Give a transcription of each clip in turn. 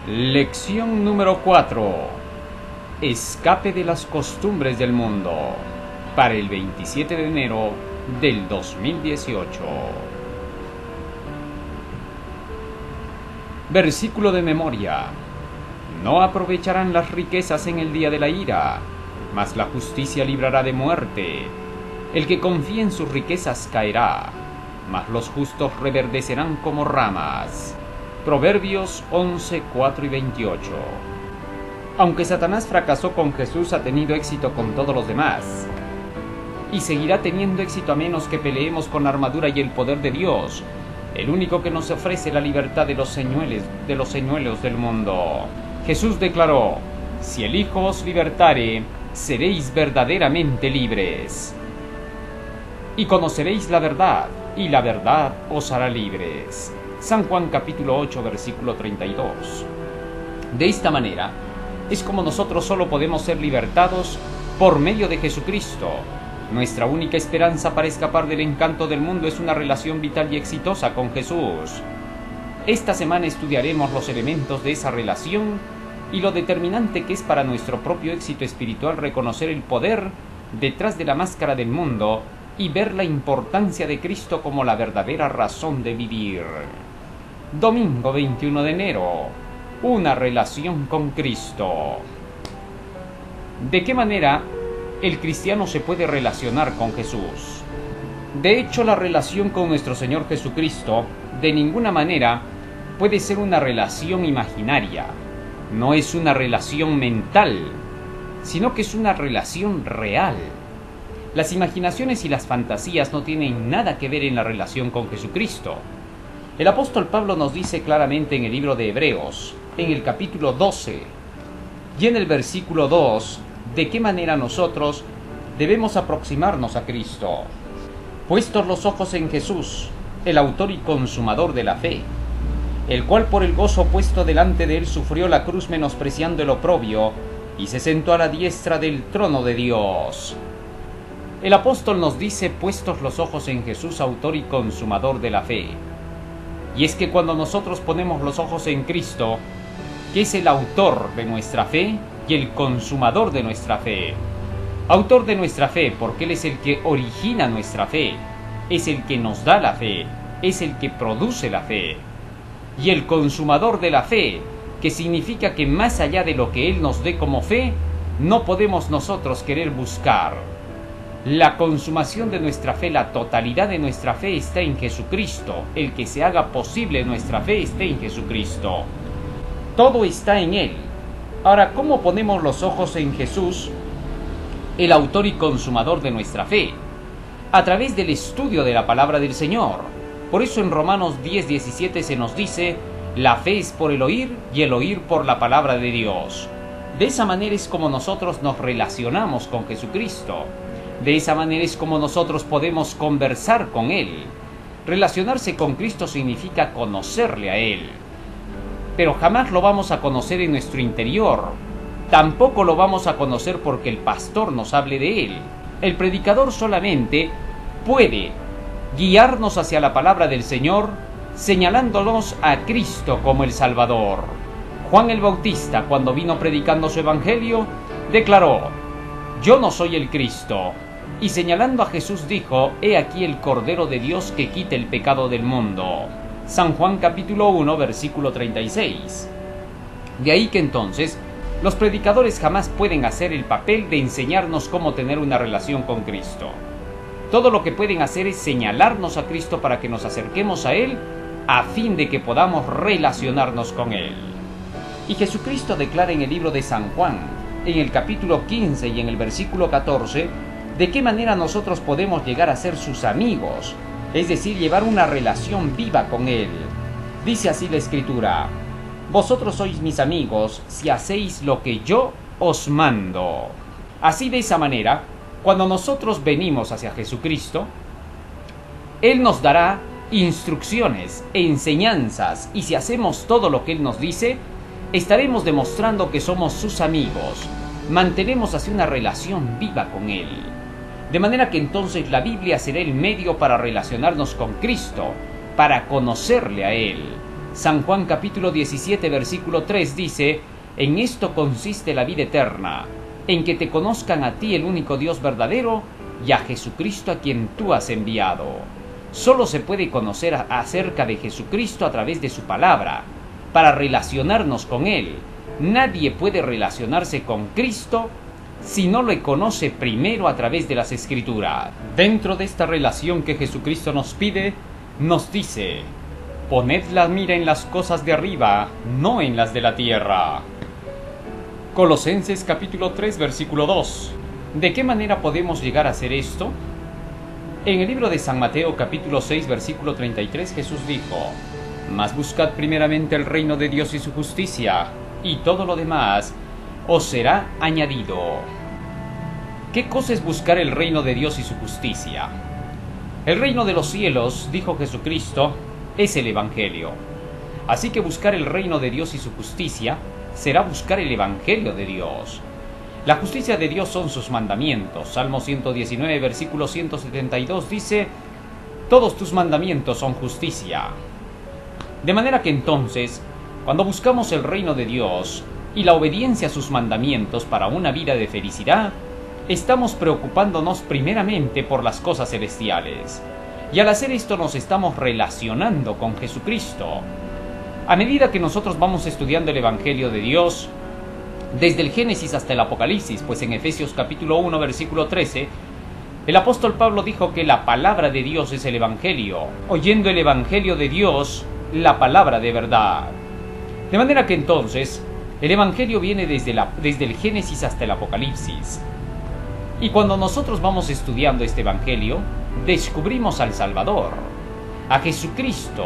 Lección número 4. Escape de las costumbres del mundo. Para el 27 de enero del 2018. Versículo de memoria. No aprovecharán las riquezas en el día de la ira, mas la justicia librará de muerte. El que confíe en sus riquezas caerá, mas los justos reverdecerán como ramas. Proverbios 11, 4 y 28. Aunque Satanás fracasó con Jesús, ha tenido éxito con todos los demás. Y seguirá teniendo éxito a menos que peleemos con la armadura y el poder de Dios, el único que nos ofrece la libertad de los señuelos del mundo. Jesús declaró: si el Hijo os libertare, seréis verdaderamente libres. Y conoceréis la verdad, y la verdad os hará libres. San Juan capítulo 8, versículo 32. De esta manera, es como nosotros solo podemos ser libertados por medio de Jesucristo. Nuestra única esperanza para escapar del encanto del mundo es una relación vital y exitosa con Jesús. Esta semana estudiaremos los elementos de esa relación y lo determinante que es para nuestro propio éxito espiritual reconocer el poder detrás de la máscara del mundo y ver la importancia de Cristo como la verdadera razón de vivir. Domingo 21 de enero. Una relación con Cristo. ¿De qué manera el cristiano se puede relacionar con Jesús? De hecho, la relación con nuestro Señor Jesucristo de ninguna manera puede ser una relación imaginaria. No es una relación mental, sino que es una relación real. Las imaginaciones y las fantasías no tienen nada que ver en la relación con Jesucristo. El apóstol Pablo nos dice claramente en el libro de Hebreos, en el capítulo 12 y en el versículo 2, de qué manera nosotros debemos aproximarnos a Cristo. Puestos los ojos en Jesús, el autor y consumador de la fe, el cual por el gozo puesto delante de él sufrió la cruz menospreciando el oprobio, y se sentó a la diestra del trono de Dios. El apóstol nos dice: puestos los ojos en Jesús, autor y consumador de la fe. Y es que cuando nosotros ponemos los ojos en Cristo, que es el autor de nuestra fe y el consumador de nuestra fe. Autor de nuestra fe porque Él es el que origina nuestra fe, es el que nos da la fe, es el que produce la fe. Y el consumador de la fe, que significa que más allá de lo que Él nos dé como fe, no podemos nosotros querer buscar. La consumación de nuestra fe, la totalidad de nuestra fe está en Jesucristo. El que se haga posible nuestra fe está en Jesucristo. Todo está en Él. Ahora, ¿cómo ponemos los ojos en Jesús, el autor y consumador de nuestra fe? A través del estudio de la palabra del Señor. Por eso en Romanos 10:17 se nos dice: la fe es por el oír y el oír por la palabra de Dios. De esa manera es como nosotros nos relacionamos con Jesucristo. De esa manera es como nosotros podemos conversar con Él. Relacionarse con Cristo significa conocerle a Él. Pero jamás lo vamos a conocer en nuestro interior. Tampoco lo vamos a conocer porque el pastor nos hable de Él. El predicador solamente puede guiarnos hacia la palabra del Señor, señalándonos a Cristo como el Salvador. Juan el Bautista, cuando vino predicando su evangelio, declaró: yo no soy el Cristo. Y señalando a Jesús dijo: he aquí el Cordero de Dios que quita el pecado del mundo. San Juan capítulo 1, versículo 36. De ahí que entonces, los predicadores jamás pueden hacer el papel de enseñarnos cómo tener una relación con Cristo. Todo lo que pueden hacer es señalarnos a Cristo para que nos acerquemos a Él, a fin de que podamos relacionarnos con Él. Y Jesucristo declara en el libro de San Juan, en el capítulo 15 y en el versículo 14, de qué manera nosotros podemos llegar a ser sus amigos, es decir, llevar una relación viva con Él. Dice así la Escritura: vosotros sois mis amigos si hacéis lo que yo os mando. Así, de esa manera, cuando nosotros venimos hacia Jesucristo, Él nos dará instrucciones, enseñanzas, y si hacemos todo lo que Él nos dice, estaremos demostrando que somos sus amigos. Mantenemos así una relación viva con Él. De manera que entonces la Biblia será el medio para relacionarnos con Cristo, para conocerle a Él. San Juan capítulo 17 versículo 3 dice: en esto consiste la vida eterna, en que te conozcan a ti, el único Dios verdadero, y a Jesucristo a quien tú has enviado. Solo se puede conocer acerca de Jesucristo a través de su palabra, para relacionarnos con Él. Nadie puede relacionarse con Cristo si no lo conoce primero a través de las Escrituras. Dentro de esta relación que Jesucristo nos pide, nos dice: poned la mira en las cosas de arriba, no en las de la tierra. Colosenses capítulo 3 versículo 2. ¿De qué manera podemos llegar a hacer esto? En el libro de San Mateo capítulo 6 versículo 33 Jesús dijo: mas buscad primeramente el reino de Dios y su justicia, y todo lo demás os será añadido. ¿Qué cosa es buscar el reino de Dios y su justicia? El reino de los cielos, dijo Jesucristo, es el Evangelio. Así que buscar el reino de Dios y su justicia será buscar el Evangelio de Dios. La justicia de Dios son sus mandamientos. Salmo 119, versículo 172 dice: todos tus mandamientos son justicia. De manera que entonces, cuando buscamos el reino de Dios y la obediencia a sus mandamientos para una vida de felicidad, estamos preocupándonos primeramente por las cosas celestiales. Y al hacer esto nos estamos relacionando con Jesucristo. A medida que nosotros vamos estudiando el Evangelio de Dios, desde el Génesis hasta el Apocalipsis, pues en Efesios capítulo 1 versículo 13, el apóstol Pablo dijo que la palabra de Dios es el Evangelio, oyendo el Evangelio de Dios, la palabra de verdad. De manera que entonces, el Evangelio viene desde el Génesis hasta el Apocalipsis. Y cuando nosotros vamos estudiando este Evangelio, descubrimos al Salvador, a Jesucristo.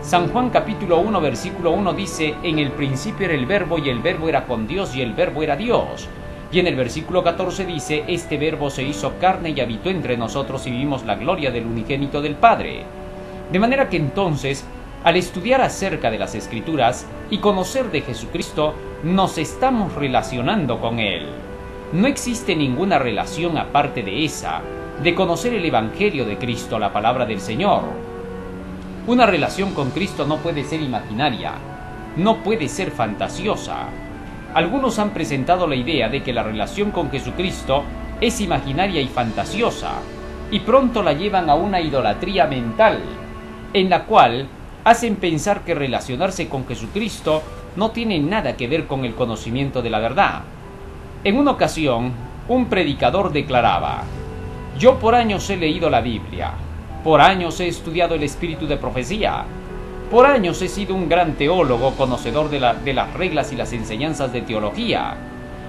San Juan capítulo 1 versículo 1 dice: en el principio era el verbo, y el verbo era con Dios, y el verbo era Dios. Y en el versículo 14 dice: este verbo se hizo carne y habitó entre nosotros, y vimos la gloria del unigénito del Padre. De manera que entonces, al estudiar acerca de las Escrituras y conocer de Jesucristo, nos estamos relacionando con Él. No existe ninguna relación aparte de esa, de conocer el Evangelio de Cristo, la palabra del Señor. Una relación con Cristo no puede ser imaginaria, no puede ser fantasiosa. Algunos han presentado la idea de que la relación con Jesucristo es imaginaria y fantasiosa, y pronto la llevan a una idolatría mental, en la cual hacen pensar que relacionarse con Jesucristo no tiene nada que ver con el conocimiento de la verdad. En una ocasión, un predicador declaraba: yo por años he leído la Biblia, por años he estudiado el espíritu de profecía, por años he sido un gran teólogo, conocedor de las reglas y las enseñanzas de teología,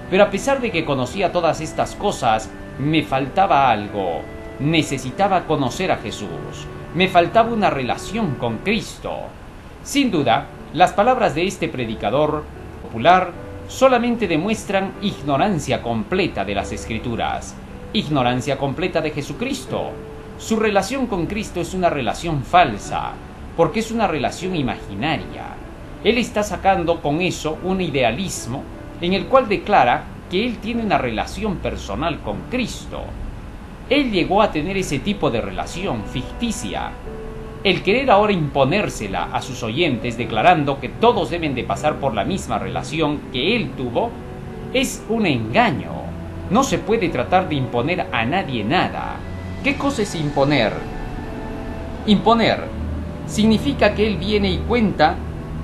pero a pesar de que conocía todas estas cosas, me faltaba algo. Necesitaba conocer a Jesús, me faltaba una relación con Cristo. Sin duda, las palabras de este predicador popular solamente demuestran ignorancia completa de las Escrituras, ignorancia completa de Jesucristo. Su relación con Cristo es una relación falsa, porque es una relación imaginaria. Él está sacando con eso un idealismo en el cual declara que él tiene una relación personal con Cristo. Él llegó a tener ese tipo de relación ficticia. El querer ahora imponérsela a sus oyentes declarando que todos deben de pasar por la misma relación que él tuvo, es un engaño. No se puede tratar de imponer a nadie nada. ¿Qué cosa es imponer? Imponer significa que él viene y cuenta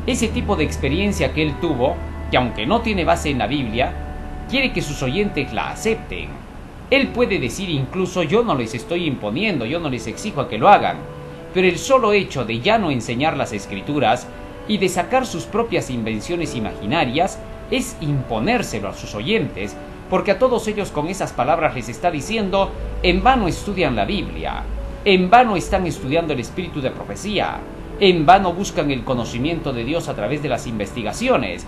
ese tipo de experiencia que él tuvo, que aunque no tiene base en la Biblia, quiere que sus oyentes la acepten. Él puede decir incluso: yo no les estoy imponiendo, yo no les exijo a que lo hagan, pero el solo hecho de ya no enseñar las Escrituras y de sacar sus propias invenciones imaginarias es imponérselo a sus oyentes, porque a todos ellos con esas palabras les está diciendo: en vano estudian la Biblia, en vano están estudiando el espíritu de profecía, en vano buscan el conocimiento de Dios a través de las investigaciones,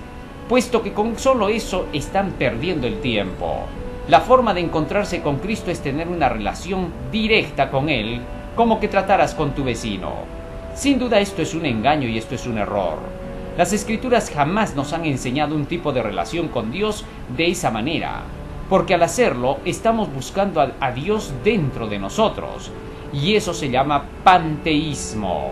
puesto que con solo eso están perdiendo el tiempo. La forma de encontrarse con Cristo es tener una relación directa con Él, como que trataras con tu vecino. Sin duda esto es un engaño y esto es un error. Las Escrituras jamás nos han enseñado un tipo de relación con Dios de esa manera, porque al hacerlo estamos buscando a Dios dentro de nosotros, y eso se llama panteísmo.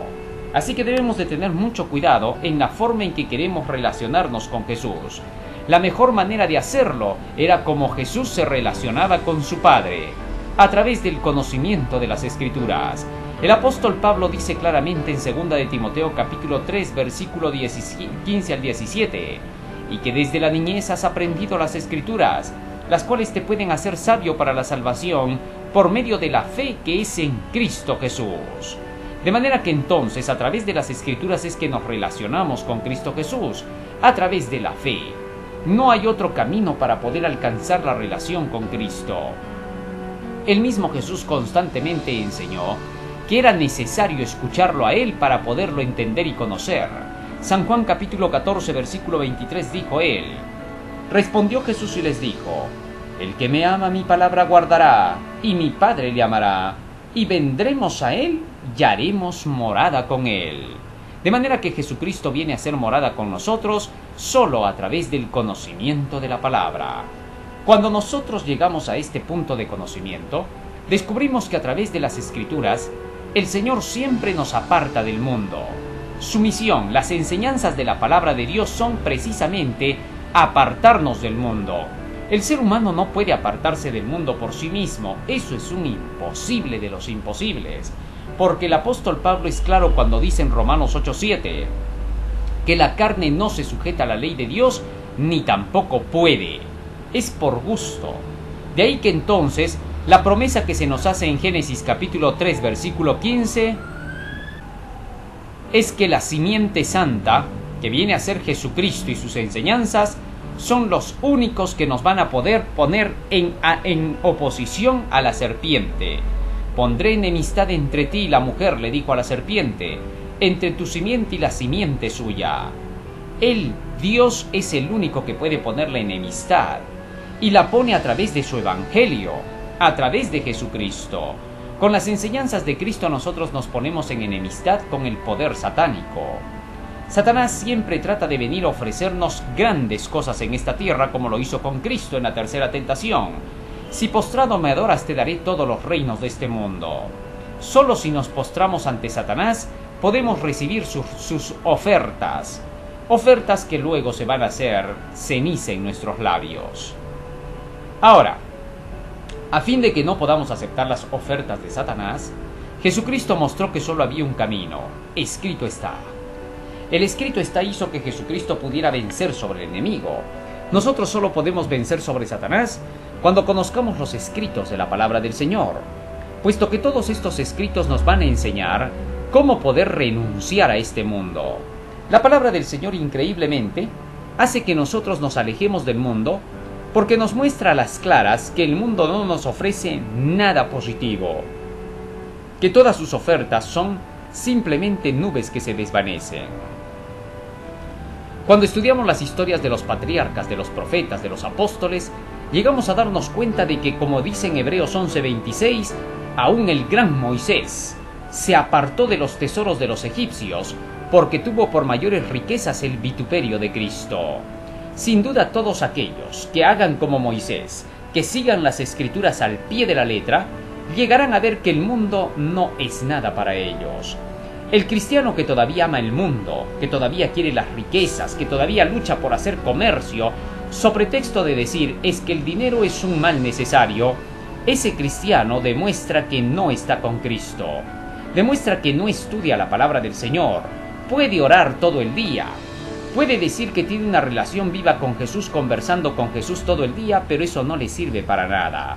Así que debemos de tener mucho cuidado en la forma en que queremos relacionarnos con Jesús. La mejor manera de hacerlo era como Jesús se relacionaba con su Padre, a través del conocimiento de las Escrituras. El apóstol Pablo dice claramente en 2 de Timoteo capítulo 3, versículo 15 al 17, y que desde la niñez has aprendido las Escrituras, las cuales te pueden hacer sabio para la salvación por medio de la fe que es en Cristo Jesús. De manera que entonces a través de las Escrituras es que nos relacionamos con Cristo Jesús, a través de la fe. No hay otro camino para poder alcanzar la relación con Cristo. El mismo Jesús constantemente enseñó que era necesario escucharlo a Él para poderlo entender y conocer. San Juan capítulo 14 versículo 23 dijo Él: respondió Jesús y les dijo: el que me ama mi palabra guardará, y mi Padre le amará, y vendremos a Él y haremos morada con Él. De manera que Jesucristo viene a ser morada con nosotros solo a través del conocimiento de la palabra. Cuando nosotros llegamos a este punto de conocimiento, descubrimos que a través de las Escrituras, el Señor siempre nos aparta del mundo. Su misión, las enseñanzas de la palabra de Dios son precisamente apartarnos del mundo. El ser humano no puede apartarse del mundo por sí mismo, eso es un imposible de los imposibles, porque el apóstol Pablo es claro cuando dice en Romanos 8:7 que la carne no se sujeta a la ley de Dios, ni tampoco puede, es por gusto. De ahí que entonces la promesa que se nos hace en Génesis capítulo 3 versículo 15 es que la simiente santa, que viene a ser Jesucristo y sus enseñanzas, son los únicos que nos van a poder poner en oposición a la serpiente. Pondré enemistad entre ti y la mujer, le dijo a la serpiente, entre tu simiente y la simiente suya. Él, Dios, es el único que puede poner la enemistad, y la pone a través de su evangelio, a través de Jesucristo. Con las enseñanzas de Cristo nosotros nos ponemos en enemistad con el poder satánico. Satanás siempre trata de venir a ofrecernos grandes cosas en esta tierra, como lo hizo con Cristo en la tercera tentación. Si postrado me adoras, te daré todos los reinos de este mundo. Solo si nos postramos ante Satanás, podemos recibir sus ofertas. Ofertas que luego se van a hacer ceniza en nuestros labios. Ahora, a fin de que no podamos aceptar las ofertas de Satanás, Jesucristo mostró que solo había un camino. Escrito está. El escrito está hizo que Jesucristo pudiera vencer sobre el enemigo. Nosotros solo podemos vencer sobre Satanás cuando conozcamos los escritos de la palabra del Señor, puesto que todos estos escritos nos van a enseñar cómo poder renunciar a este mundo. La palabra del Señor increíblemente hace que nosotros nos alejemos del mundo porque nos muestra a las claras que el mundo no nos ofrece nada positivo, que todas sus ofertas son simplemente nubes que se desvanecen. Cuando estudiamos las historias de los patriarcas, de los profetas, de los apóstoles, llegamos a darnos cuenta de que, como dice en Hebreos 11:26, aún el gran Moisés se apartó de los tesoros de los egipcios, porque tuvo por mayores riquezas el vituperio de Cristo. Sin duda todos aquellos que hagan como Moisés, que sigan las Escrituras al pie de la letra, llegarán a ver que el mundo no es nada para ellos. El cristiano que todavía ama el mundo, que todavía quiere las riquezas, que todavía lucha por hacer comercio, sobre pretexto de decir es que el dinero es un mal necesario, ese cristiano demuestra que no está con Cristo, demuestra que no estudia la palabra del Señor, puede orar todo el día, puede decir que tiene una relación viva con Jesús, conversando con Jesús todo el día, pero eso no le sirve para nada.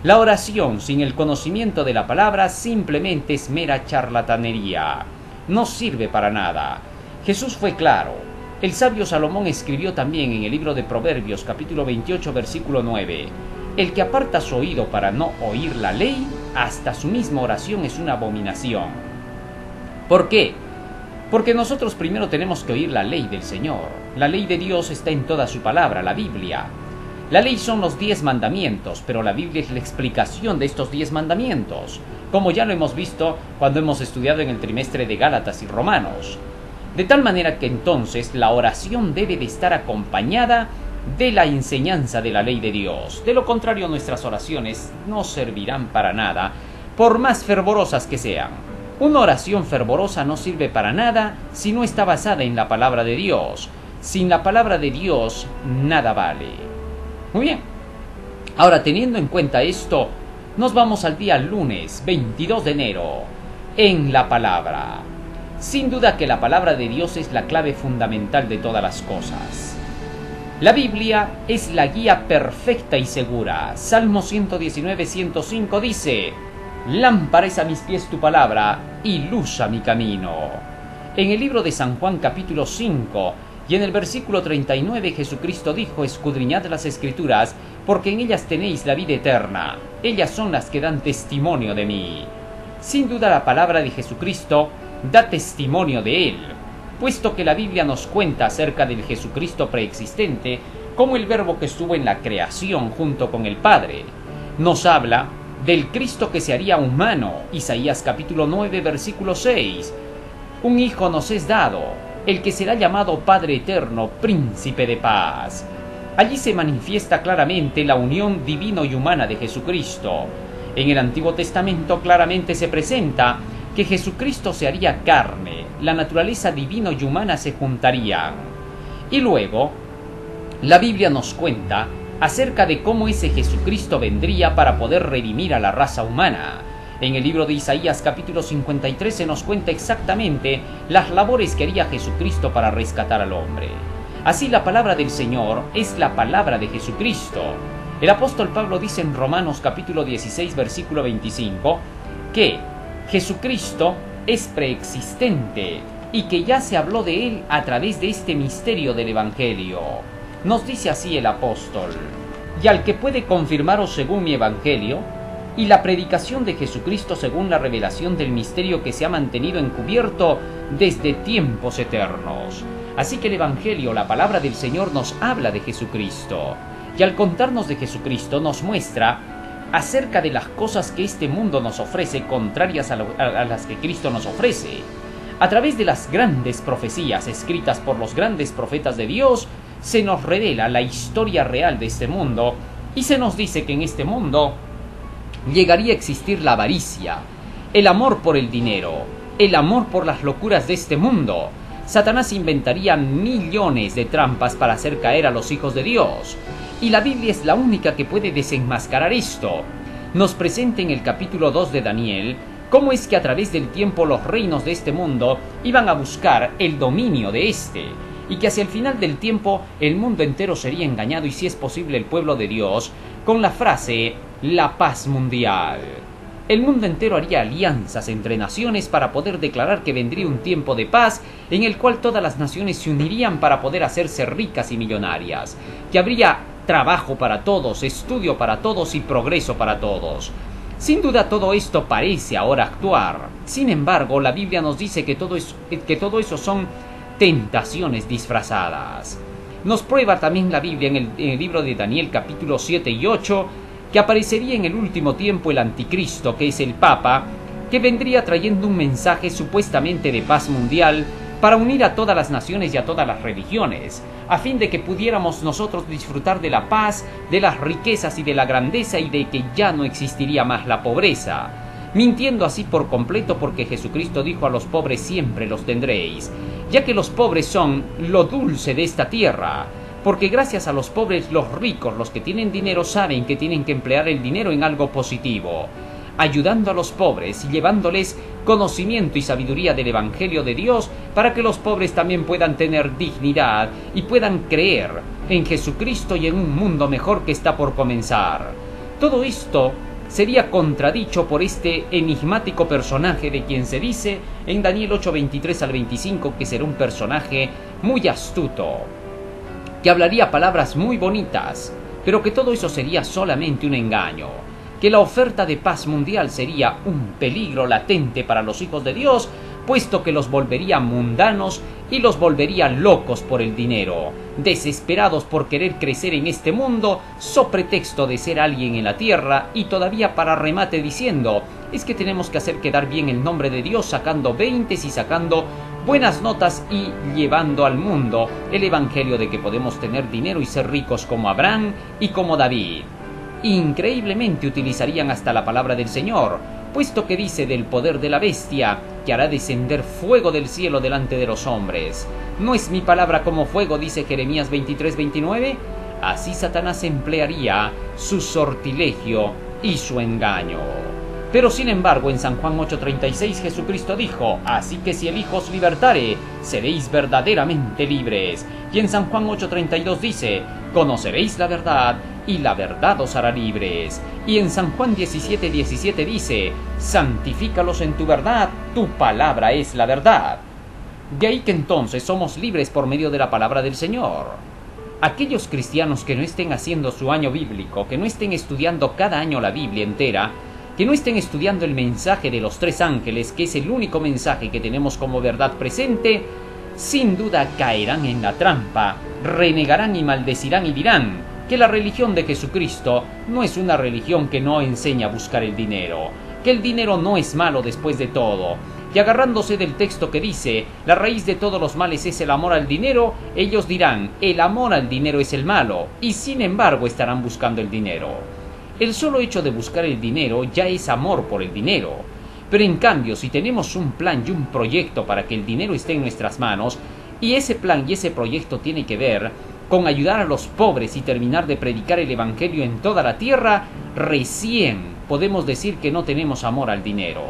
La oración sin el conocimiento de la palabra simplemente es mera charlatanería, no sirve para nada. Jesús fue claro. El sabio Salomón escribió también en el libro de Proverbios capítulo 28 versículo 9: el que aparta su oído para no oír la ley, hasta su misma oración es una abominación. ¿Por qué? Porque nosotros primero tenemos que oír la ley del Señor. La ley de Dios está en toda su palabra, la Biblia. La ley son los 10 mandamientos, pero la Biblia es la explicación de estos 10 mandamientos, como ya lo hemos visto cuando hemos estudiado en el trimestre de Gálatas y Romanos. De tal manera que entonces la oración debe de estar acompañada de la enseñanza de la ley de Dios. De lo contrario, nuestras oraciones no servirán para nada, por más fervorosas que sean. Una oración fervorosa no sirve para nada si no está basada en la palabra de Dios. Sin la palabra de Dios, nada vale. Muy bien. Ahora, teniendo en cuenta esto, nos vamos al día lunes 22 de enero, en la palabra. Sin duda que la palabra de Dios es la clave fundamental de todas las cosas. La Biblia es la guía perfecta y segura. Salmo 119, 105 dice: lámpara es a mis pies tu palabra y luz a mi camino. En el libro de San Juan capítulo 5 y en el versículo 39 Jesucristo dijo: escudriñad las Escrituras, porque en ellas tenéis la vida eterna. Ellas son las que dan testimonio de mí. Sin duda la palabra de Jesucristo da testimonio de Él, puesto que la Biblia nos cuenta acerca del Jesucristo preexistente como el Verbo que estuvo en la creación junto con el Padre. Nos habla del Cristo que se haría humano. Isaías capítulo 9 versículo 6. Un hijo nos es dado, el que será llamado Padre Eterno, Príncipe de Paz. Allí se manifiesta claramente la unión divino y humana de Jesucristo. En el Antiguo Testamento claramente se presenta que Jesucristo se haría carne, la naturaleza divina y humana se juntarían. Y luego, la Biblia nos cuenta acerca de cómo ese Jesucristo vendría para poder redimir a la raza humana. En el libro de Isaías capítulo 53 se nos cuenta exactamente las labores que haría Jesucristo para rescatar al hombre. Así la palabra del Señor es la palabra de Jesucristo. El apóstol Pablo dice en Romanos capítulo 16 versículo 25 que Jesucristo es preexistente y que ya se habló de Él a través de este misterio del Evangelio. Nos dice así el apóstol: y al que puede confirmaros según mi Evangelio, y la predicación de Jesucristo según la revelación del misterio que se ha mantenido encubierto desde tiempos eternos. Así que el Evangelio, la palabra del Señor, nos habla de Jesucristo, y al contarnos de Jesucristo nos muestra acerca de las cosas que este mundo nos ofrece contrarias a las que Cristo nos ofrece. A través de las grandes profecías escritas por los grandes profetas de Dios, se nos revela la historia real de este mundo y se nos dice que en este mundo llegaría a existir la avaricia, el amor por el dinero, el amor por las locuras de este mundo. Satanás inventaría millones de trampas para hacer caer a los hijos de Dios, y la Biblia es la única que puede desenmascarar esto. Nos presenta en el capítulo 2 de Daniel cómo es que a través del tiempo los reinos de este mundo iban a buscar el dominio de este, y que hacia el final del tiempo el mundo entero sería engañado y, si es posible, el pueblo de Dios, con la frase la paz mundial. El mundo entero haría alianzas entre naciones para poder declarar que vendría un tiempo de paz en el cual todas las naciones se unirían para poder hacerse ricas y millonarias, que habría trabajo para todos, estudio para todos y progreso para todos. Sin duda todo esto parece ahora actuar. Sin embargo, la Biblia nos dice que todo eso son tentaciones disfrazadas. Nos prueba también la Biblia en el libro de Daniel capítulo 7 y 8 que aparecería en el último tiempo el anticristo, que es el Papa, que vendría trayendo un mensaje supuestamente de paz mundial para unir a todas las naciones y a todas las religiones, a fin de que pudiéramos nosotros disfrutar de la paz, de las riquezas y de la grandeza, y de que ya no existiría más la pobreza, mintiendo así por completo, porque Jesucristo dijo: a los pobres siempre los tendréis, ya que los pobres son lo dulce de esta tierra, porque gracias a los pobres los ricos, los que tienen dinero, saben que tienen que emplear el dinero en algo positivo, ayudando a los pobres y llevándoles conocimiento y sabiduría del Evangelio de Dios, para que los pobres también puedan tener dignidad y puedan creer en Jesucristo y en un mundo mejor que está por comenzar. Todo esto sería contradicho por este enigmático personaje de quien se dice en Daniel 8:23 al 25 que será un personaje muy astuto, que hablaría palabras muy bonitas, pero que todo eso sería solamente un engaño, que la oferta de paz mundial sería un peligro latente para los hijos de Dios, puesto que los volvería mundanos y los volvería locos por el dinero, desesperados por querer crecer en este mundo, so pretexto de ser alguien en la tierra, y todavía para remate diciendo: es que tenemos que hacer quedar bien el nombre de Dios, sacando veintes y sacando buenas notas y llevando al mundo el evangelio de que podemos tener dinero y ser ricos como Abraham y como David. Increíblemente utilizarían hasta la palabra del Señor, puesto que dice del poder de la bestia, que hará descender fuego del cielo delante de los hombres. ¿No es mi palabra como fuego?, dice Jeremías 23:29. Así Satanás emplearía su sortilegio y su engaño. Pero sin embargo, en San Juan 8:36 Jesucristo dijo: así que si el Hijo os libertare, seréis verdaderamente libres. Y en San Juan 8:32 dice: conoceréis la verdad, y la verdad os hará libres. Y en San Juan 17:17 dice: santifícalos en tu verdad, tu palabra es la verdad. De ahí que entonces somos libres por medio de la palabra del Señor. Aquellos cristianos que no estén haciendo su año bíblico, que no estén estudiando cada año la Biblia entera, que no estén estudiando el mensaje de los 3 ángeles, que es el único mensaje que tenemos como verdad presente, sin duda caerán en la trampa, renegarán y maldecirán y dirán que la religión de Jesucristo no es una religión que no enseña a buscar el dinero, que el dinero no es malo después de todo. Y agarrándose del texto que dice: la raíz de todos los males es el amor al dinero, ellos dirán: el amor al dinero es el malo, y sin embargo estarán buscando el dinero. El solo hecho de buscar el dinero ya es amor por el dinero. Pero en cambio, si tenemos un plan y un proyecto para que el dinero esté en nuestras manos, y ese plan y ese proyecto tiene que ver con ayudar a los pobres y terminar de predicar el evangelio en toda la tierra, recién podemos decir que no tenemos amor al dinero.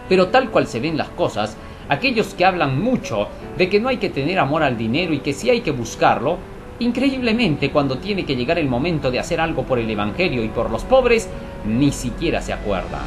Pero tal cual se ven las cosas, aquellos que hablan mucho de que no hay que tener amor al dinero y que sí hay que buscarlo, increíblemente cuando tiene que llegar el momento de hacer algo por el evangelio y por los pobres, ni siquiera se acuerdan.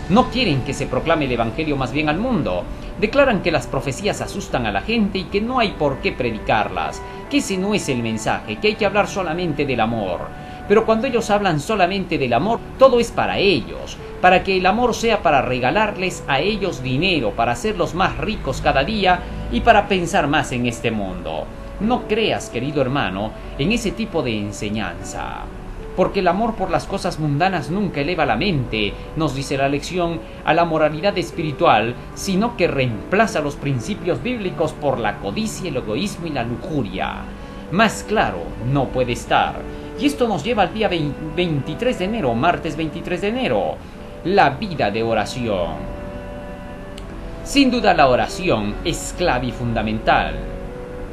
No quieren que se proclame el evangelio más bien al mundo. Declaran que las profecías asustan a la gente y que no hay por qué predicarlas, que ese no es el mensaje, que hay que hablar solamente del amor. Pero cuando ellos hablan solamente del amor, todo es para ellos, para que el amor sea para regalarles a ellos dinero, para hacerlos más ricos cada día y para pensar más en este mundo. No creas, querido hermano, en ese tipo de enseñanza, porque el amor por las cosas mundanas nunca eleva la mente, nos dice la lección, a la moralidad espiritual, sino que reemplaza los principios bíblicos por la codicia, el egoísmo y la lujuria. Más claro no puede estar. Y esto nos lleva al día 23 de enero, martes 23 de enero, la vida de oración. Sin duda la oración es clave y fundamental.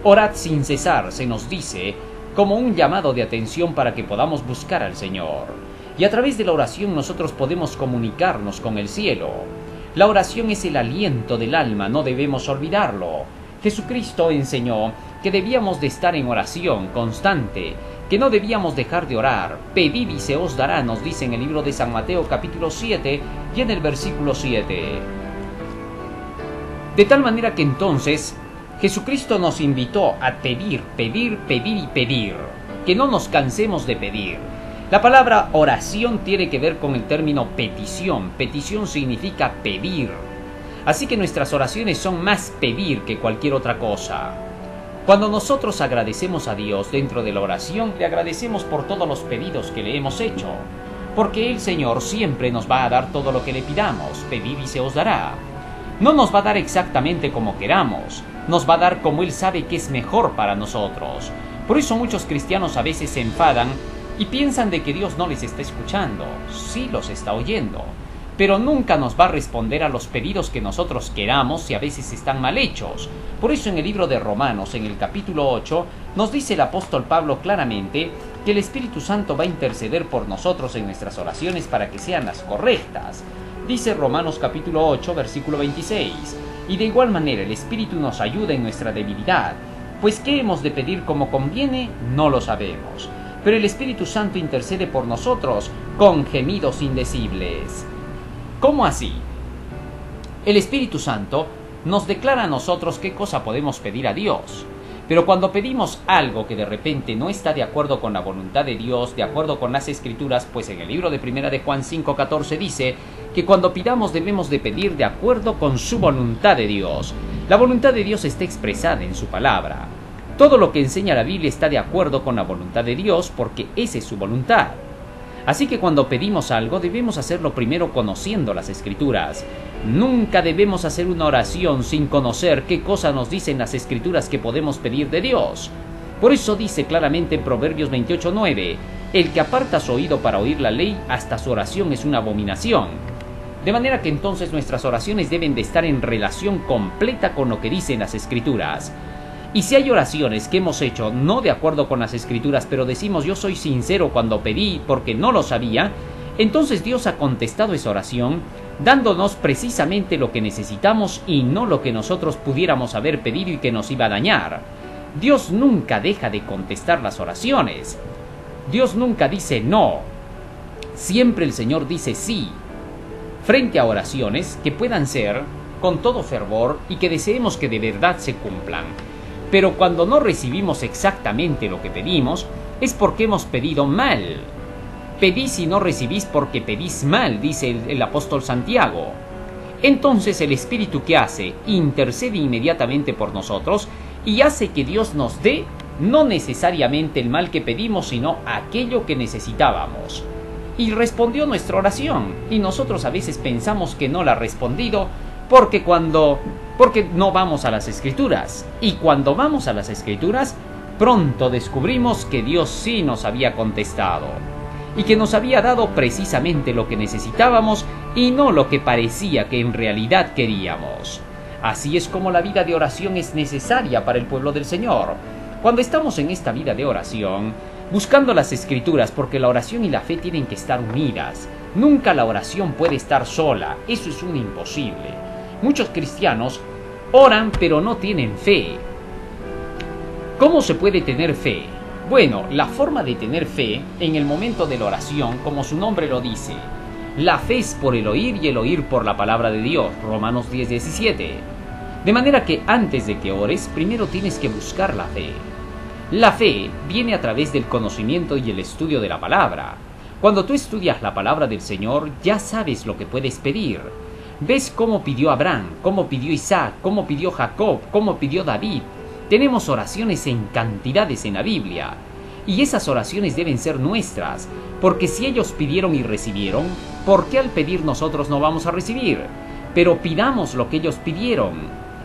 Orad sin cesar, se nos dice, como un llamado de atención para que podamos buscar al Señor. Y a través de la oración nosotros podemos comunicarnos con el cielo. La oración es el aliento del alma, no debemos olvidarlo. Jesucristo enseñó que debíamos de estar en oración constante, que no debíamos dejar de orar. Pedid y se os dará, nos dice en el libro de San Mateo capítulo 7 y en el versículo 7. De tal manera que entonces Jesucristo nos invitó a pedir, pedir, pedir y pedir, que no nos cansemos de pedir. La palabra oración tiene que ver con el término petición. Petición significa pedir. Así que nuestras oraciones son más pedir que cualquier otra cosa. Cuando nosotros agradecemos a Dios dentro de la oración, le agradecemos por todos los pedidos que le hemos hecho, porque el Señor siempre nos va a dar todo lo que le pidamos. Pedid y se os dará. No nos va a dar exactamente como queramos, nos va a dar como Él sabe que es mejor para nosotros. Por eso muchos cristianos a veces se enfadan y piensan de que Dios no les está escuchando. Sí los está oyendo, pero nunca nos va a responder a los pedidos que nosotros queramos y a veces están mal hechos. Por eso en el libro de Romanos, en el capítulo 8, nos dice el apóstol Pablo claramente que el Espíritu Santo va a interceder por nosotros en nuestras oraciones para que sean las correctas. Dice Romanos capítulo 8, versículo 26, y de igual manera el Espíritu nos ayuda en nuestra debilidad, pues ¿qué hemos de pedir como conviene? No lo sabemos, pero el Espíritu Santo intercede por nosotros con gemidos indecibles. ¿Cómo así? El Espíritu Santo nos declara a nosotros qué cosa podemos pedir a Dios. Pero cuando pedimos algo que de repente no está de acuerdo con la voluntad de Dios, de acuerdo con las Escrituras, pues en el libro de Primera de Juan 5:14 dice que cuando pidamos debemos de pedir de acuerdo con su voluntad de Dios. La voluntad de Dios está expresada en su palabra. Todo lo que enseña la Biblia está de acuerdo con la voluntad de Dios porque esa es su voluntad. Así que cuando pedimos algo debemos hacerlo primero conociendo las Escrituras. Nunca debemos hacer una oración sin conocer qué cosa nos dicen las Escrituras que podemos pedir de Dios. Por eso dice claramente en Proverbios 28:9, el que aparta su oído para oír la ley, hasta su oración es una abominación. De manera que entonces nuestras oraciones deben de estar en relación completa con lo que dicen las Escrituras. Y si hay oraciones que hemos hecho no de acuerdo con las Escrituras, pero decimos yo soy sincero cuando pedí porque no lo sabía, entonces Dios ha contestado esa oración dándonos precisamente lo que necesitamos y no lo que nosotros pudiéramos haber pedido y que nos iba a dañar. Dios nunca deja de contestar las oraciones. Dios nunca dice no. Siempre el Señor dice sí. Frente a oraciones que puedan ser con todo fervor y que deseemos que de verdad se cumplan. Pero cuando no recibimos exactamente lo que pedimos, es porque hemos pedido mal. Pedís y no recibís porque pedís mal, dice el apóstol Santiago. Entonces el Espíritu, ¿qué hace? Intercede inmediatamente por nosotros y hace que Dios nos dé no necesariamente el mal que pedimos, sino aquello que necesitábamos. Y respondió nuestra oración, y nosotros a veces pensamos que no la ha respondido porque no vamos a las Escrituras. Y cuando vamos a las Escrituras, pronto descubrimos que Dios sí nos había contestado y que nos había dado precisamente lo que necesitábamos y no lo que parecía que en realidad queríamos. Así es como la vida de oración es necesaria para el pueblo del Señor. Cuando estamos en esta vida de oración, buscando las Escrituras, porque la oración y la fe tienen que estar unidas. Nunca la oración puede estar sola, eso es un imposible. Muchos cristianos oran pero no tienen fe. ¿Cómo se puede tener fe? Bueno, la forma de tener fe en el momento de la oración, como su nombre lo dice, la fe es por el oír y el oír por la palabra de Dios, Romanos 10:17. De manera que antes de que ores, primero tienes que buscar la fe. La fe viene a través del conocimiento y el estudio de la palabra. Cuando tú estudias la palabra del Señor, ya sabes lo que puedes pedir. Ves cómo pidió Abraham, cómo pidió Isaac, cómo pidió Jacob, cómo pidió David. Tenemos oraciones en cantidades en la Biblia, y esas oraciones deben ser nuestras, porque si ellos pidieron y recibieron, ¿por qué al pedir nosotros no vamos a recibir? Pero pidamos lo que ellos pidieron,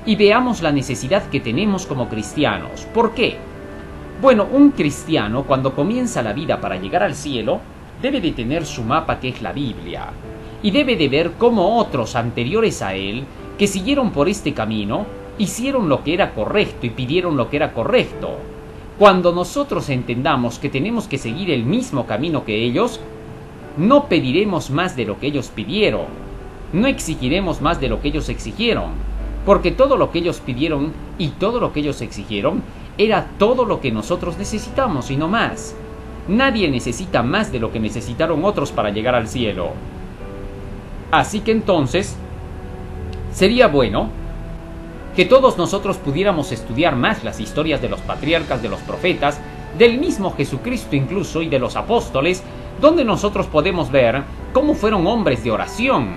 y veamos la necesidad que tenemos como cristianos. ¿Por qué? Bueno, un cristiano cuando comienza la vida para llegar al cielo, debe de tener su mapa que es la Biblia, y debe de ver cómo otros anteriores a él, que siguieron por este camino, hicieron lo que era correcto y pidieron lo que era correcto. Cuando nosotros entendamos que tenemos que seguir el mismo camino que ellos, no pediremos más de lo que ellos pidieron, no exigiremos más de lo que ellos exigieron, porque todo lo que ellos pidieron y todo lo que ellos exigieron era todo lo que nosotros necesitamos y no más. Nadie necesita más de lo que necesitaron otros para llegar al cielo. Así que entonces, sería bueno que todos nosotros pudiéramos estudiar más las historias de los patriarcas, de los profetas, del mismo Jesucristo incluso y de los apóstoles, donde nosotros podemos ver cómo fueron hombres de oración.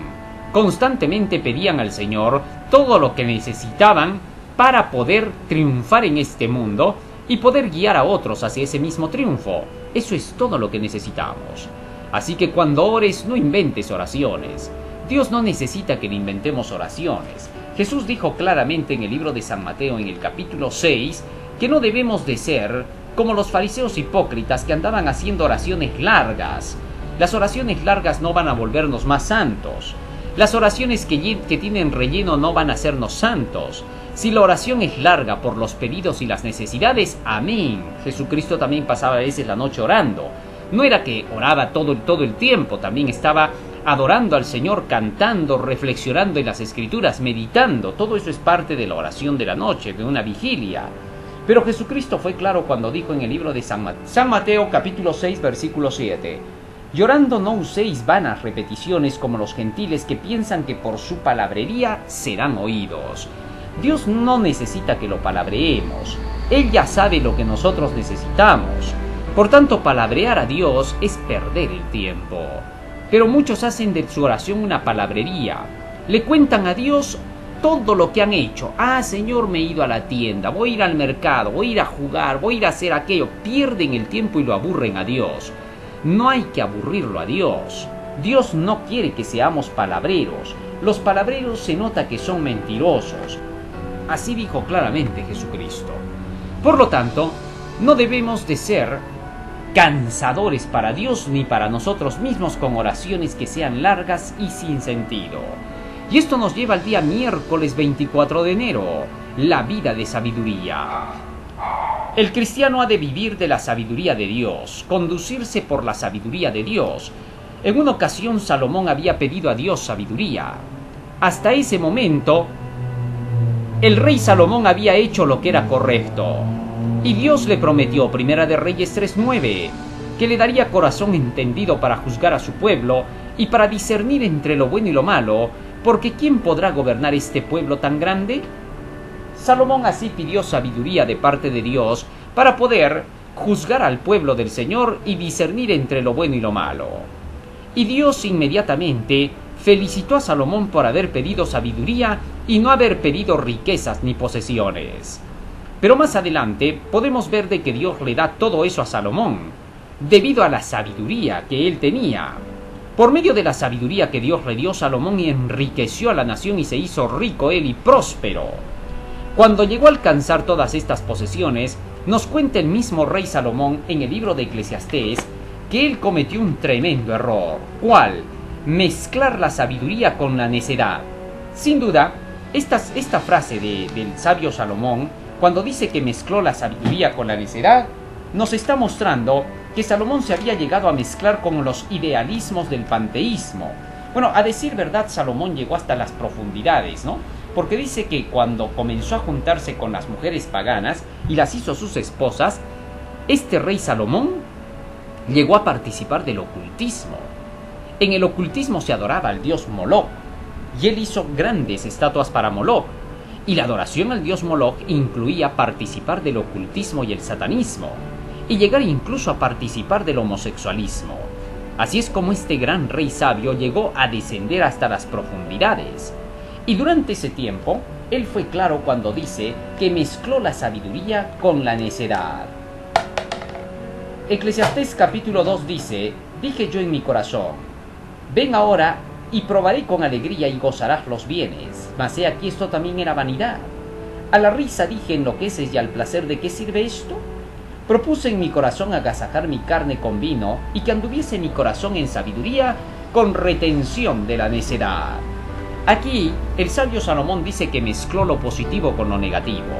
Constantemente pedían al Señor todo lo que necesitaban para poder triunfar en este mundo y poder guiar a otros hacia ese mismo triunfo. Eso es todo lo que necesitamos. Así que cuando ores, no inventes oraciones. Dios no necesita que le inventemos oraciones. Jesús dijo claramente en el libro de San Mateo, en el capítulo 6, que no debemos de ser como los fariseos hipócritas que andaban haciendo oraciones largas. Las oraciones largas no van a volvernos más santos. Las oraciones que tienen relleno no van a hacernos santos. Si la oración es larga por los pedidos y las necesidades, amén. Jesucristo también pasaba a veces la noche orando. No era que oraba todo el tiempo, también estaba adorando al Señor, cantando, reflexionando en las Escrituras, meditando. Todo eso es parte de la oración de la noche, de una vigilia. Pero Jesucristo fue claro cuando dijo en el libro de San Mateo capítulo 6 versículo 7: llorando no uséis vanas repeticiones como los gentiles que piensan que por su palabrería serán oídos. Dios no necesita que lo palabreemos. Él ya sabe lo que nosotros necesitamos. Por tanto, palabrear a Dios es perder el tiempo. Pero muchos hacen de su oración una palabrería. Le cuentan a Dios todo lo que han hecho. Ah, Señor, me he ido a la tienda, voy a ir al mercado, voy a ir a jugar, voy a ir a hacer aquello. Pierden el tiempo y lo aburren a Dios. No hay que aburrirlo a Dios. Dios no quiere que seamos palabreros. Los palabreros se nota que son mentirosos. Así dijo claramente Jesucristo. Por lo tanto, no debemos de ser cansadores para Dios ni para nosotros mismos, con oraciones que sean largas y sin sentido. Y esto nos lleva al día miércoles 24 de enero, la vida de sabiduría. El cristiano ha de vivir de la sabiduría de Dios, conducirse por la sabiduría de Dios. En una ocasión Salomón había pedido a Dios sabiduría. Hasta ese momento, el rey Salomón había hecho lo que era correcto. Y Dios le prometió, Primera de Reyes 3:9, que le daría corazón entendido para juzgar a su pueblo y para discernir entre lo bueno y lo malo, porque ¿quién podrá gobernar este pueblo tan grande? Salomón así pidió sabiduría de parte de Dios para poder juzgar al pueblo del Señor y discernir entre lo bueno y lo malo. Y Dios inmediatamente felicitó a Salomón por haber pedido sabiduría y no haber pedido riquezas ni posesiones. Pero más adelante podemos ver de que Dios le da todo eso a Salomón, debido a la sabiduría que él tenía. Por medio de la sabiduría que Dios le dio, Salomón enriqueció a la nación y se hizo rico él y próspero. Cuando llegó a alcanzar todas estas posesiones, nos cuenta el mismo rey Salomón en el libro de Eclesiastés que él cometió un tremendo error. ¿Cuál? Mezclar la sabiduría con la necedad. Sin duda, esta frase del sabio Salomón, cuando dice que mezcló la sabiduría con la necedad, nos está mostrando que Salomón se había llegado a mezclar con los idealismos del panteísmo. Bueno, a decir verdad, Salomón llegó hasta las profundidades, ¿no? Porque dice que cuando comenzó a juntarse con las mujeres paganas y las hizo sus esposas, este rey Salomón llegó a participar del ocultismo. En el ocultismo se adoraba al dios Moloch, y él hizo grandes estatuas para Moloch, y la adoración al dios Moloch incluía participar del ocultismo y el satanismo, y llegar incluso a participar del homosexualismo. Así es como este gran rey sabio llegó a descender hasta las profundidades. Y durante ese tiempo, él fue claro cuando dice que mezcló la sabiduría con la necedad. Eclesiastés capítulo 2 dice: dije yo en mi corazón, ven ahora y probaré con alegría y gozarás los bienes. Mas he aquí, esto también era vanidad. A la risa dije, enloqueces, y al placer, ¿de qué sirve esto? Propuse en mi corazón agasajar mi carne con vino, y que anduviese mi corazón en sabiduría con retención de la necedad. Aquí, el sabio Salomón dice que mezcló lo positivo con lo negativo.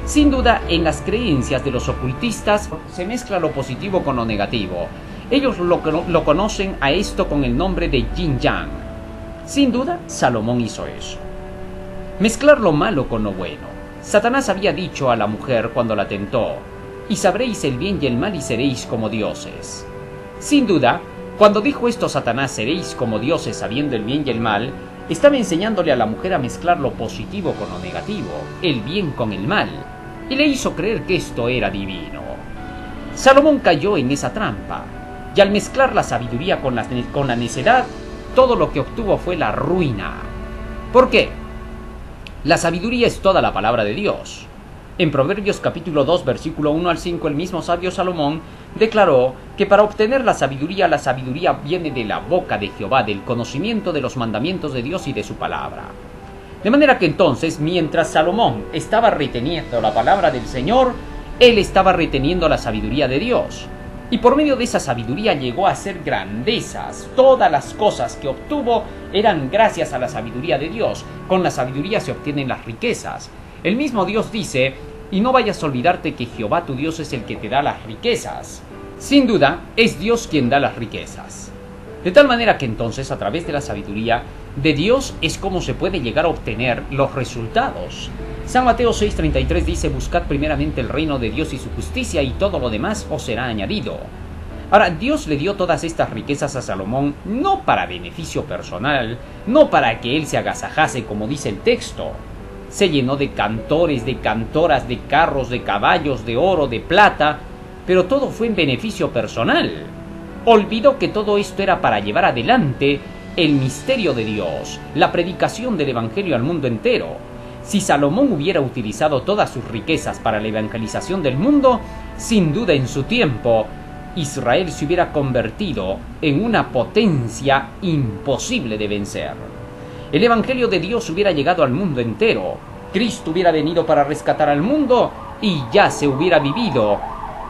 Sin duda, en las creencias de los ocultistas se mezcla lo positivo con lo negativo. Ellos lo conocen a esto con el nombre de Yin-Yang. Sin duda, Salomón hizo eso. Mezclar lo malo con lo bueno. Satanás había dicho a la mujer cuando la tentó: y sabréis el bien y el mal y seréis como dioses. Sin duda, cuando dijo esto Satanás, seréis como dioses sabiendo el bien y el mal, estaba enseñándole a la mujer a mezclar lo positivo con lo negativo, el bien con el mal, y le hizo creer que esto era divino. Salomón cayó en esa trampa, y al mezclar la sabiduría con la necedad, todo lo que obtuvo fue la ruina. ¿Por qué? La sabiduría es toda la palabra de Dios. En Proverbios capítulo 2, versículo 1 al 5, el mismo sabio Salomón declaró que para obtener la sabiduría viene de la boca de Jehová, del conocimiento de los mandamientos de Dios y de su palabra. De manera que entonces, mientras Salomón estaba reteniendo la palabra del Señor, él estaba reteniendo la sabiduría de Dios. Y por medio de esa sabiduría llegó a hacer grandezas. Todas las cosas que obtuvo eran gracias a la sabiduría de Dios. Con la sabiduría se obtienen las riquezas. El mismo Dios dice: y no vayas a olvidarte que Jehová tu Dios es el que te da las riquezas. Sin duda, es Dios quien da las riquezas. De tal manera que entonces, a través de la sabiduría de Dios, es como se puede llegar a obtener los resultados. San Mateo 6:33 dice: buscad primeramente el reino de Dios y su justicia, y todo lo demás os será añadido. Ahora, Dios le dio todas estas riquezas a Salomón no para beneficio personal, no para que él se agasajase como dice el texto. Se llenó de cantores, de cantoras, de carros, de caballos, de oro, de plata, pero todo fue en beneficio personal. Olvidó que todo esto era para llevar adelante el misterio de Dios, la predicación del Evangelio al mundo entero. Si Salomón hubiera utilizado todas sus riquezas para la evangelización del mundo, sin duda en su tiempo, Israel se hubiera convertido en una potencia imposible de vencer. El Evangelio de Dios hubiera llegado al mundo entero. Cristo hubiera venido para rescatar al mundo y ya se hubiera vivido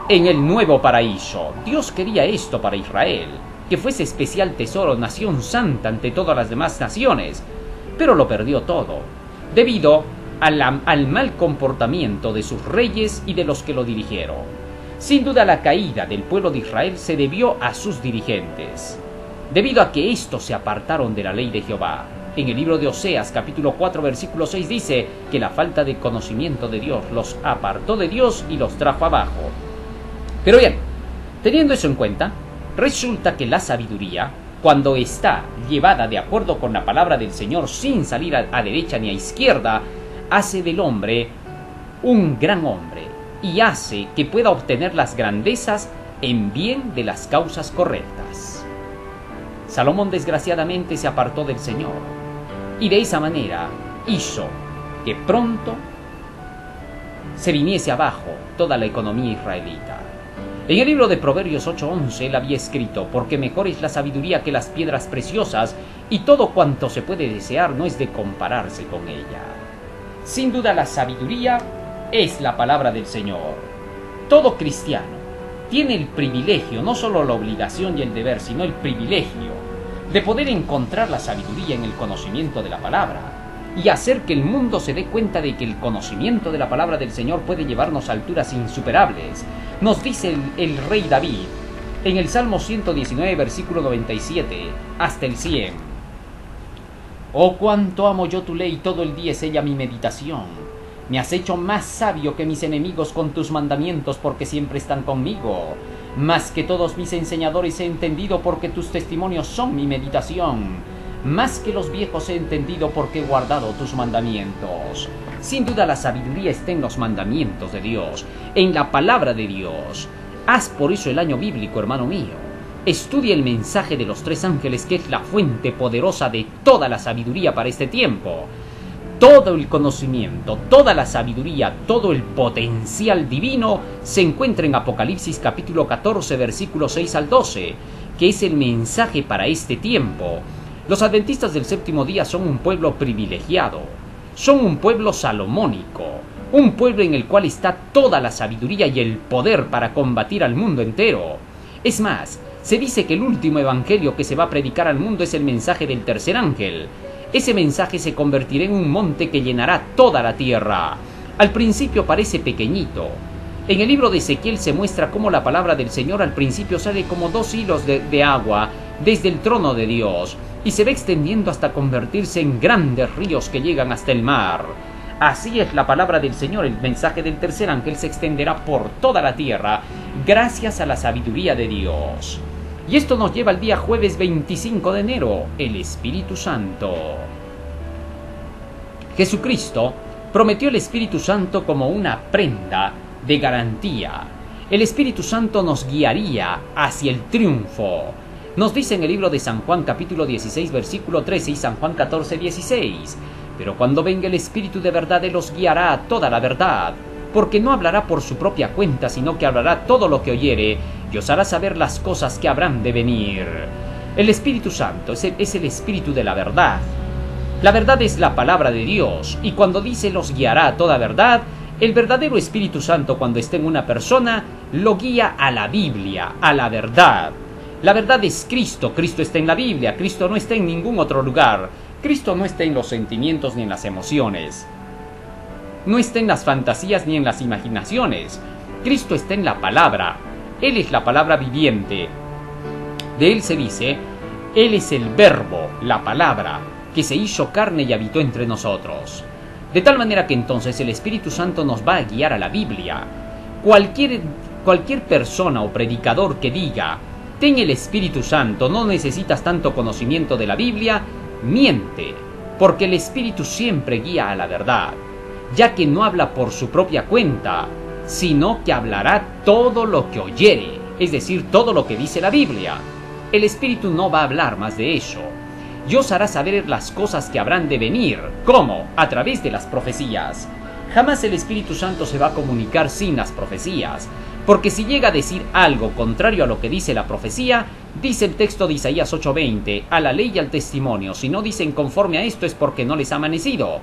en el nuevo paraíso. Dios quería esto para Israel, que fuese especial tesoro, nación santa ante todas las demás naciones, pero lo perdió todo, debido al mal comportamiento de sus reyes y de los que lo dirigieron. Sin duda la caída del pueblo de Israel se debió a sus dirigentes, debido a que estos se apartaron de la ley de Jehová. En el libro de Oseas, capítulo 4, versículo 6 dice que la falta de conocimiento de Dios los apartó de Dios y los trajo abajo. Pero bien, teniendo eso en cuenta, resulta que la sabiduría, cuando está llevada de acuerdo con la palabra del Señor sin salir a derecha ni a izquierda, hace del hombre un gran hombre y hace que pueda obtener las grandezas en bien de las causas correctas. Salomón desgraciadamente se apartó del Señor y de esa manera hizo que pronto se viniese abajo toda la economía israelita. En el libro de Proverbios 8:11 él había escrito: porque mejor es la sabiduría que las piedras preciosas, y todo cuanto se puede desear no es de compararse con ella. Sin duda la sabiduría es la palabra del Señor. Todo cristiano tiene el privilegio, no solo la obligación y el deber, sino el privilegio de poder encontrar la sabiduría en el conocimiento de la palabra y hacer que el mundo se dé cuenta de que el conocimiento de la palabra del Señor puede llevarnos a alturas insuperables. Nos dice el rey David en el Salmo 119, versículo 97 hasta el 100: oh, cuánto amo yo tu ley, todo el día es ella mi meditación. Me has hecho más sabio que mis enemigos con tus mandamientos, porque siempre están conmigo. Más que todos mis enseñadores he entendido, porque tus testimonios son mi meditación. Más que los viejos he entendido, porque he guardado tus mandamientos. Sin duda la sabiduría está en los mandamientos de Dios, en la palabra de Dios. Haz por eso el año bíblico, hermano mío. Estudia el mensaje de los tres ángeles, que es la fuente poderosa de toda la sabiduría para este tiempo. Todo el conocimiento, toda la sabiduría, todo el potencial divino se encuentra en Apocalipsis capítulo 14, versículos 6 al 12, que es el mensaje para este tiempo. Los adventistas del séptimo día son un pueblo privilegiado, son un pueblo salomónico, un pueblo en el cual está toda la sabiduría y el poder para combatir al mundo entero. Es más, se dice que el último evangelio que se va a predicar al mundo es el mensaje del tercer ángel. Ese mensaje se convertirá en un monte que llenará toda la tierra. Al principio parece pequeñito. En el libro de Ezequiel se muestra cómo la palabra del Señor al principio sale como 2 hilos de agua desde el trono de Dios y se va extendiendo hasta convertirse en grandes ríos que llegan hasta el mar. Así es la palabra del Señor. El mensaje del tercer ángel se extenderá por toda la tierra gracias a la sabiduría de Dios. Y esto nos lleva al día jueves 25 de enero, el Espíritu Santo. Jesucristo prometió el Espíritu Santo como una prenda de garantía. El Espíritu Santo nos guiaría hacia el triunfo. Nos dice en el libro de San Juan capítulo 16 versículo 13 y San Juan 14, 16: pero cuando venga el Espíritu de verdad, Él os guiará a toda la verdad, porque no hablará por su propia cuenta, sino que hablará todo lo que oyere, y os hará saber las cosas que habrán de venir. El Espíritu Santo es el Espíritu de la verdad. La verdad es la palabra de Dios, y cuando dice los guiará a toda verdad, el verdadero Espíritu Santo, cuando esté en una persona, lo guía a la Biblia, a la verdad. La verdad es Cristo. Cristo está en la Biblia. Cristo no está en ningún otro lugar. Cristo no está en los sentimientos ni en las emociones. No está en las fantasías ni en las imaginaciones. Cristo está en la palabra. Él es la palabra viviente. De Él se dice: Él es el verbo, la palabra, que se hizo carne y habitó entre nosotros. De tal manera que entonces el Espíritu Santo nos va a guiar a la Biblia. Cualquier persona o predicador que diga: ten el Espíritu Santo, no necesitas tanto conocimiento de la Biblia, miente, porque el Espíritu siempre guía a la verdad, ya que no habla por su propia cuenta, sino que hablará todo lo que oyere, es decir, todo lo que dice la Biblia. El Espíritu no va a hablar más de eso. Y os hará saber las cosas que habrán de venir. ¿Cómo? A través de las profecías. Jamás el Espíritu Santo se va a comunicar sin las profecías, porque si llega a decir algo contrario a lo que dice la profecía, dice el texto de Isaías 8:20, a la ley y al testimonio, si no dicen conforme a esto es porque no les ha amanecido.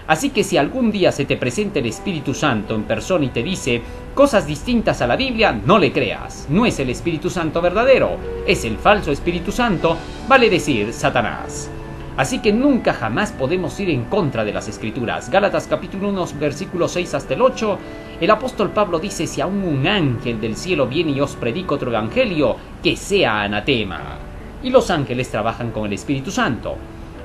Así que si algún día se te presenta el Espíritu Santo en persona y te dice, cosas distintas a la Biblia, no le creas. No es el Espíritu Santo verdadero, es el falso Espíritu Santo, vale decir, Satanás. Así que nunca jamás podemos ir en contra de las Escrituras. Gálatas capítulo 1, versículos 6 hasta el 8, el apóstol Pablo dice: si aún un ángel del cielo viene y os predica otro evangelio, que sea anatema. Y los ángeles trabajan con el Espíritu Santo.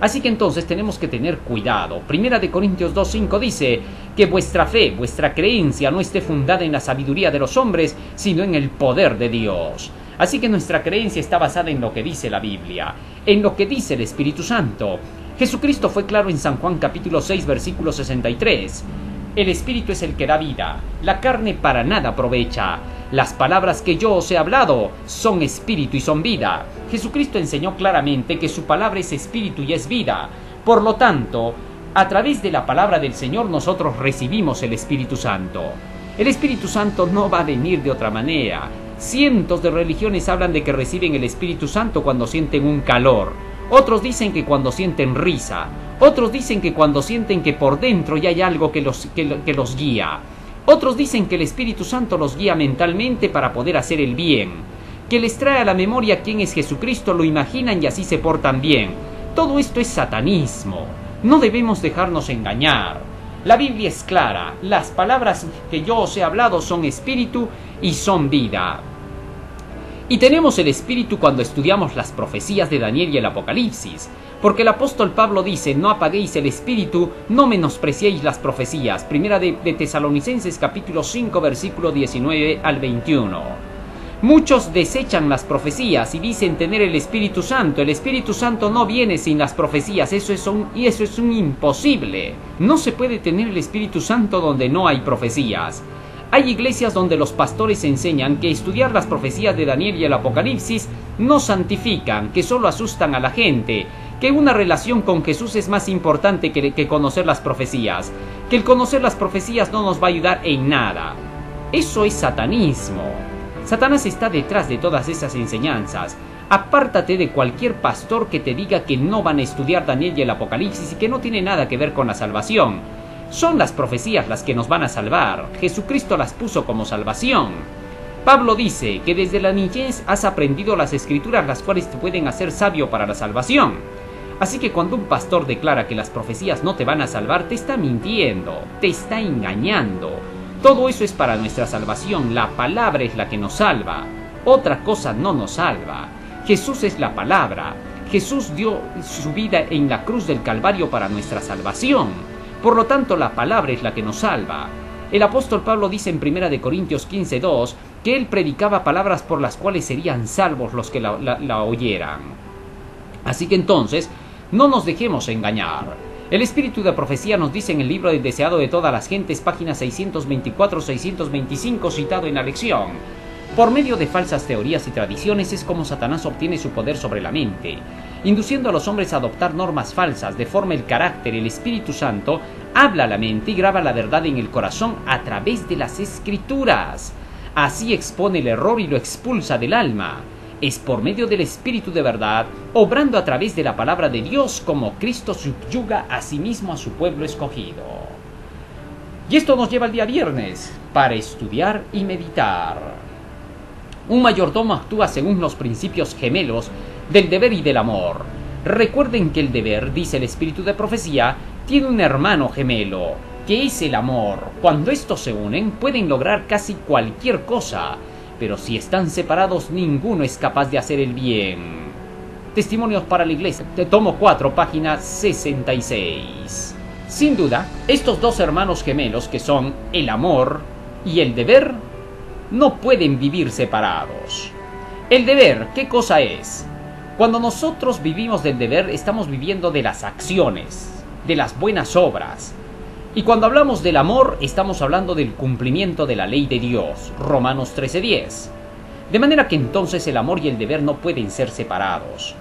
Así que entonces tenemos que tener cuidado. Primera de Corintios 2:5 dice que vuestra fe, vuestra creencia no esté fundada en la sabiduría de los hombres, sino en el poder de Dios. Así que nuestra creencia está basada en lo que dice la Biblia, en lo que dice el Espíritu Santo. Jesucristo fue claro en San Juan capítulo 6 versículo 63. El Espíritu es el que da vida, la carne para nada aprovecha. Las palabras que yo os he hablado son espíritu y son vida. Jesucristo enseñó claramente que su palabra es espíritu y es vida. Por lo tanto, a través de la palabra del Señor nosotros recibimos el Espíritu Santo. El Espíritu Santo no va a venir de otra manera. Cientos de religiones hablan de que reciben el Espíritu Santo cuando sienten un calor. Otros dicen que cuando sienten risa. Otros dicen que cuando sienten que por dentro ya hay algo que los guía. Otros dicen que el Espíritu Santo los guía mentalmente para poder hacer el bien, que les trae a la memoria quién es Jesucristo, lo imaginan y así se portan bien. Todo esto es satanismo. No debemos dejarnos engañar. La Biblia es clara. Las palabras que yo os he hablado son espíritu y son vida. Y tenemos el espíritu cuando estudiamos las profecías de Daniel y el Apocalipsis, porque el apóstol Pablo dice: no apaguéis el espíritu, no menospreciéis las profecías. Primera de Tesalonicenses capítulo 5 versículo 19 al 21. Muchos desechan las profecías y dicen tener el Espíritu Santo. El Espíritu Santo no viene sin las profecías, eso es un imposible. No se puede tener el Espíritu Santo donde no hay profecías. Hay iglesias donde los pastores enseñan que estudiar las profecías de Daniel y el Apocalipsis no santifican, que solo asustan a la gente, que una relación con Jesús es más importante que conocer las profecías, que el conocer las profecías no nos va a ayudar en nada. Eso es satanismo. Satanás está detrás de todas esas enseñanzas. Apártate de cualquier pastor que te diga que no van a estudiar Daniel y el Apocalipsis y que no tiene nada que ver con la salvación. Son las profecías las que nos van a salvar. Jesucristo las puso como salvación. Pablo dice que desde la niñez has aprendido las Escrituras, las cuales te pueden hacer sabio para la salvación. Así que cuando un pastor declara que las profecías no te van a salvar, te está mintiendo, te está engañando. Todo eso es para nuestra salvación. La palabra es la que nos salva. Otra cosa no nos salva. Jesús es la palabra. Jesús dio su vida en la cruz del Calvario para nuestra salvación. Por lo tanto, la palabra es la que nos salva. El apóstol Pablo dice en 1 de Corintios 15:2 que él predicaba palabras por las cuales serían salvos los que la oyeran. Así que entonces, no nos dejemos engañar. El espíritu de profecía nos dice en el libro del deseado de todas las gentes, páginas 624-625, citado en la lección: por medio de falsas teorías y tradiciones es como Satanás obtiene su poder sobre la mente, induciendo a los hombres a adoptar normas falsas. Deforma el carácter. El Espíritu Santo habla a la mente y graba la verdad en el corazón a través de las Escrituras. Así expone el error y lo expulsa del alma. Es por medio del Espíritu de verdad, obrando a través de la palabra de Dios, como Cristo subyuga a sí mismo a su pueblo escogido. Y esto nos lleva al día viernes para estudiar y meditar. Un mayordomo actúa según los principios gemelos del deber y del amor. Recuerden que el deber, dice el espíritu de profecía, tiene un hermano gemelo, que es el amor. Cuando estos se unen, pueden lograr casi cualquier cosa, pero si están separados, ninguno es capaz de hacer el bien. Testimonios para la Iglesia, tomo 4, página 66. Sin duda, estos dos hermanos gemelos, que son el amor y el deber, no pueden vivir separados. El deber, ¿qué cosa es? Cuando nosotros vivimos del deber, estamos viviendo de las acciones, de las buenas obras. Y cuando hablamos del amor, estamos hablando del cumplimiento de la ley de Dios, Romanos 13:10. De manera que entonces el amor y el deber no pueden ser separados.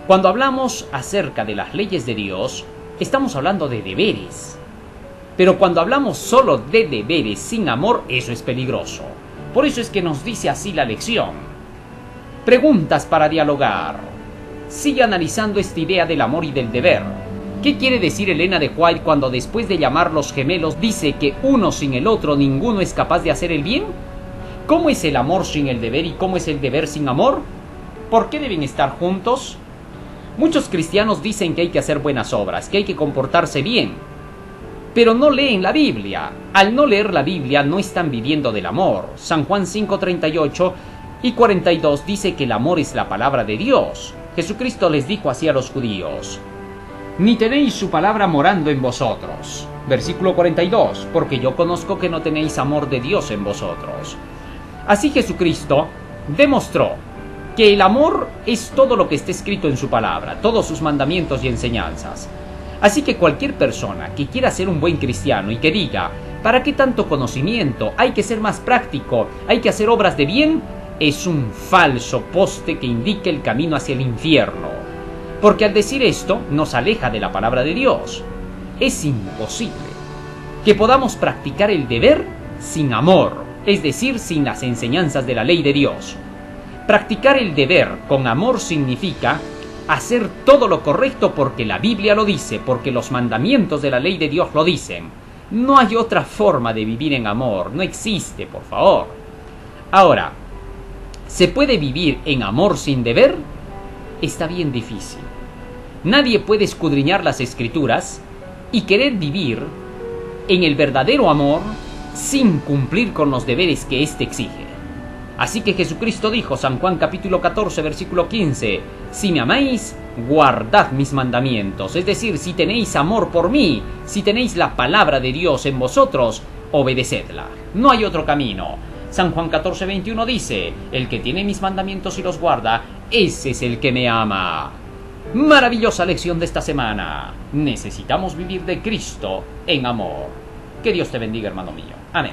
Cuando hablamos acerca de las leyes de Dios, estamos hablando de deberes. Pero cuando hablamos solo de deberes sin amor, eso es peligroso. Por eso es que nos dice así la lección. Preguntas para dialogar. Sigue analizando esta idea del amor y del deber. ¿Qué quiere decir Elena de White cuando después de llamarlos gemelos dice que uno sin el otro ninguno es capaz de hacer el bien? ¿Cómo es el amor sin el deber y cómo es el deber sin amor? ¿Por qué deben estar juntos? Muchos cristianos dicen que hay que hacer buenas obras, que hay que comportarse bien, pero no leen la Biblia. Al no leer la Biblia no están viviendo del amor. San Juan 5:38 y 42 dice que el amor es la palabra de Dios. Jesucristo les dijo así a los judíos: ni tenéis su palabra morando en vosotros. Versículo 42, porque yo conozco que no tenéis amor de Dios en vosotros. Así Jesucristo demostró que el amor es todo lo que está escrito en su palabra, todos sus mandamientos y enseñanzas. Así que cualquier persona que quiera ser un buen cristiano y que diga, ¿para qué tanto conocimiento? Hay que ser más práctico, hay que hacer obras de bien, es un falso poste que indica el camino hacia el infierno. Porque al decir esto nos aleja de la palabra de Dios. Es imposible que podamos practicar el deber sin amor, es decir, sin las enseñanzas de la ley de Dios. Practicar el deber con amor significa hacer todo lo correcto porque la Biblia lo dice, porque los mandamientos de la ley de Dios lo dicen. No hay otra forma de vivir en amor, no existe, por favor. Ahora, ¿se puede vivir en amor sin deber? Está bien difícil. Nadie puede escudriñar las Escrituras y querer vivir en el verdadero amor sin cumplir con los deberes que éste exige. Así que Jesucristo dijo, San Juan capítulo 14, versículo 15, si me amáis, guardad mis mandamientos. Es decir, si tenéis amor por mí, si tenéis la palabra de Dios en vosotros, obedecedla. No hay otro camino. San Juan 14, 21 dice, el que tiene mis mandamientos y los guarda, ese es el que me ama. Maravillosa lección de esta semana. Necesitamos vivir de Cristo en amor. Que Dios te bendiga, hermano mío. Amén.